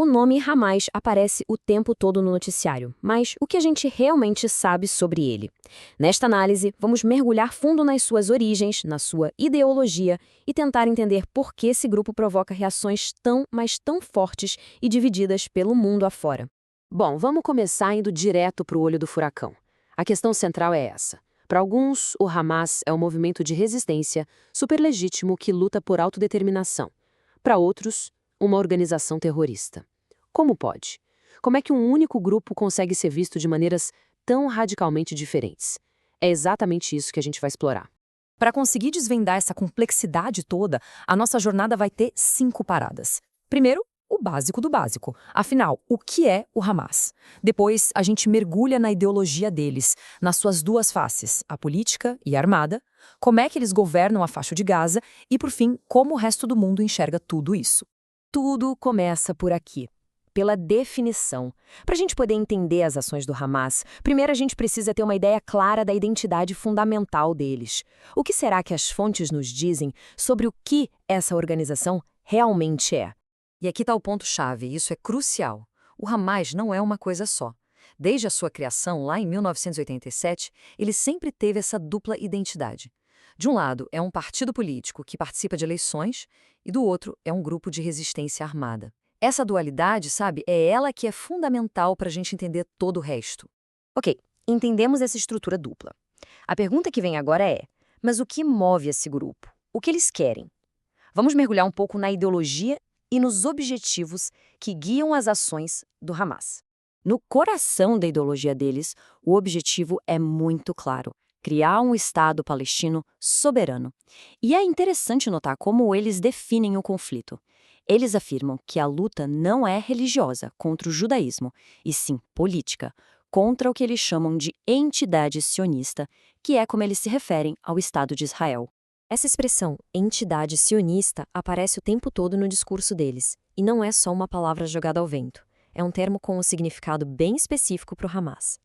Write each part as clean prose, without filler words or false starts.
O nome Hamas aparece o tempo todo no noticiário, mas o que a gente realmente sabe sobre ele? Nesta análise, vamos mergulhar fundo nas suas origens, na sua ideologia e tentar entender por que esse grupo provoca reações tão, mas tão fortes e divididas pelo mundo afora. Bom, vamos começar indo direto para o olho do furacão. A questão central é essa. Para alguns, o Hamas é um movimento de resistência super legítimo que luta por autodeterminação. Para outros, uma organização terrorista. Como pode? Como é que um único grupo consegue ser visto de maneiras tão radicalmente diferentes? É exatamente isso que a gente vai explorar. Para conseguir desvendar essa complexidade toda, a nossa jornada vai ter 5 paradas. Primeiro, o básico do básico. Afinal, o que é o Hamas? Depois, a gente mergulha na ideologia deles, nas suas duas faces, a política e a armada, como é que eles governam a faixa de Gaza e, por fim, como o resto do mundo enxerga tudo isso. Tudo começa por aqui, pela definição. Para a gente poder entender as ações do Hamas, primeiro a gente precisa ter uma ideia clara da identidade fundamental deles. O que será que as fontes nos dizem sobre o que essa organização realmente é? E aqui está o ponto-chave, isso é crucial. O Hamas não é uma coisa só. Desde a sua criação, lá em 1987, ele sempre teve essa dupla identidade. De um lado, é um partido político que participa de eleições, e do outro, é um grupo de resistência armada. Essa dualidade, sabe, é ela que é fundamental para a gente entender todo o resto. Ok, entendemos essa estrutura dupla. A pergunta que vem agora é, mas o que move esse grupo? O que eles querem? Vamos mergulhar um pouco na ideologia e nos objetivos que guiam as ações do Hamas. No coração da ideologia deles, o objetivo é muito claro: criar um Estado palestino soberano. E é interessante notar como eles definem o conflito. Eles afirmam que a luta não é religiosa contra o judaísmo, e sim política, contra o que eles chamam de entidade sionista, que é como eles se referem ao Estado de Israel. Essa expressão, entidade sionista, aparece o tempo todo no discurso deles, e não é só uma palavra jogada ao vento. É um termo com um significado bem específico para o Hamas.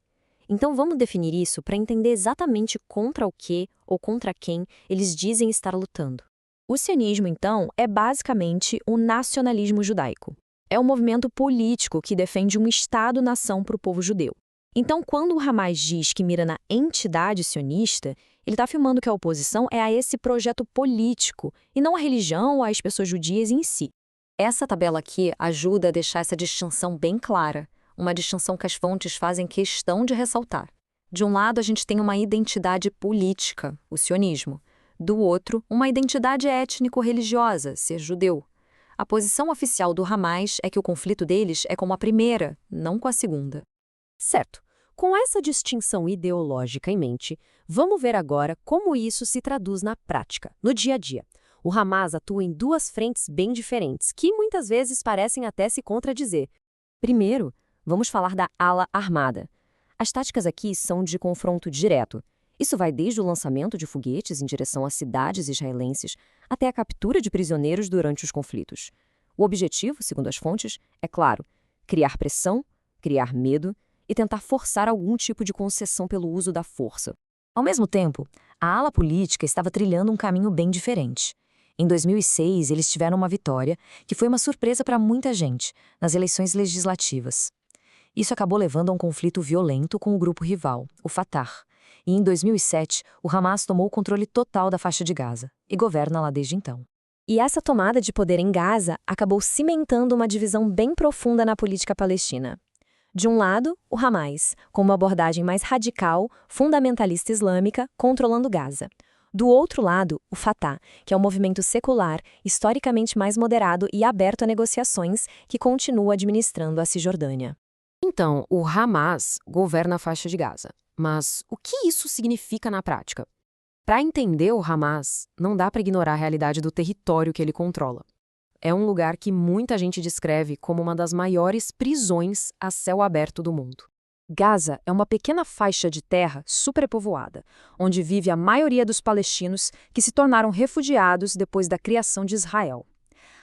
Então vamos definir isso para entender exatamente contra o que ou contra quem eles dizem estar lutando. O sionismo, então, é basicamente o nacionalismo judaico. É um movimento político que defende um Estado-nação para o povo judeu. Então, quando o Hamas diz que mira na entidade sionista, ele está afirmando que a oposição é a esse projeto político e não a religião ou às pessoas judias em si. Essa tabela aqui ajuda a deixar essa distinção bem clara, uma distinção que as fontes fazem questão de ressaltar. De um lado, a gente tem uma identidade política, o sionismo. Do outro, uma identidade étnico-religiosa, ser judeu. A posição oficial do Hamas é que o conflito deles é com a primeira, não com a segunda. Certo. Com essa distinção ideológica em mente, vamos ver agora como isso se traduz na prática, no dia a dia. O Hamas atua em duas frentes bem diferentes, que muitas vezes parecem até se contradizer. Primeiro, vamos falar da ala armada. As táticas aqui são de confronto direto. Isso vai desde o lançamento de foguetes em direção a cidades israelenses até a captura de prisioneiros durante os conflitos. O objetivo, segundo as fontes, é claro: criar pressão, criar medo e tentar forçar algum tipo de concessão pelo uso da força. Ao mesmo tempo, a ala política estava trilhando um caminho bem diferente. Em 2006, eles tiveram uma vitória que foi uma surpresa para muita gente nas eleições legislativas. Isso acabou levando a um conflito violento com o grupo rival, o Fatah. E em 2007, o Hamas tomou o controle total da faixa de Gaza e governa lá desde então. E essa tomada de poder em Gaza acabou cimentando uma divisão bem profunda na política palestina. De um lado, o Hamas, com uma abordagem mais radical, fundamentalista islâmica, controlando Gaza. Do outro lado, o Fatah, que é um movimento secular, historicamente mais moderado e aberto a negociações, que continua administrando a Cisjordânia. Então, o Hamas governa a faixa de Gaza. Mas o que isso significa na prática? Para entender o Hamas, não dá para ignorar a realidade do território que ele controla. É um lugar que muita gente descreve como uma das maiores prisões a céu aberto do mundo. Gaza é uma pequena faixa de terra superpovoada, onde vive a maioria dos palestinos que se tornaram refugiados depois da criação de Israel.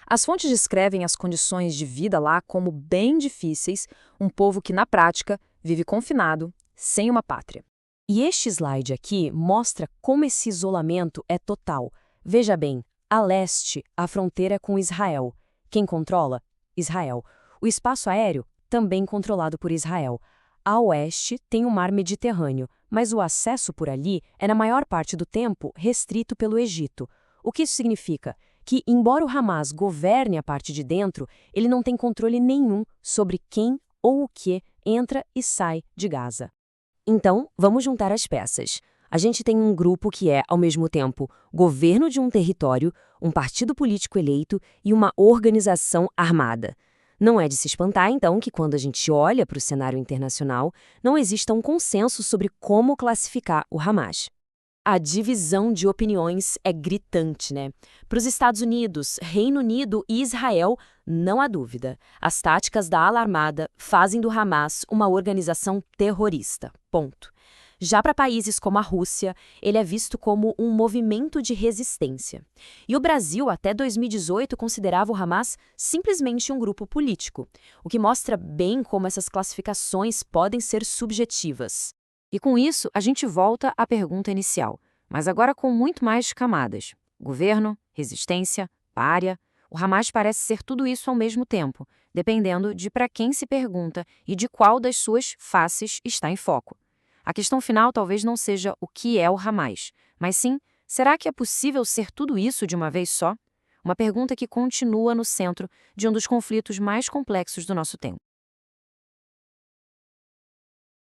As fontes descrevem as condições de vida lá como bem difíceis, um povo que, na prática, vive confinado, sem uma pátria. E este slide aqui mostra como esse isolamento é total. Veja bem, a leste, a fronteira é com Israel. Quem controla? Israel. O espaço aéreo, também controlado por Israel. A oeste tem o mar Mediterrâneo, mas o acesso por ali é, na maior parte do tempo, restrito pelo Egito. O que isso significa? Que, embora o Hamas governe a parte de dentro, ele não tem controle nenhum sobre quem ou o que entra e sai de Gaza. Então, vamos juntar as peças. A gente tem um grupo que é, ao mesmo tempo, governo de um território, um partido político eleito e uma organização armada. Não é de se espantar, então, que quando a gente olha para o cenário internacional, não exista um consenso sobre como classificar o Hamas. A divisão de opiniões é gritante, né? Para os Estados Unidos, Reino Unido e Israel, não há dúvida. As táticas da ala armada fazem do Hamas uma organização terrorista. Ponto. Já para países como a Rússia, ele é visto como um movimento de resistência. E o Brasil, até 2018, considerava o Hamas simplesmente um grupo político, o que mostra bem como essas classificações podem ser subjetivas. E com isso, a gente volta à pergunta inicial, mas agora com muito mais camadas. Governo, resistência, pária. O Hamas parece ser tudo isso ao mesmo tempo, dependendo de para quem se pergunta e de qual das suas faces está em foco. A questão final talvez não seja o que é o Hamas, mas sim, será que é possível ser tudo isso de uma vez só? Uma pergunta que continua no centro de um dos conflitos mais complexos do nosso tempo.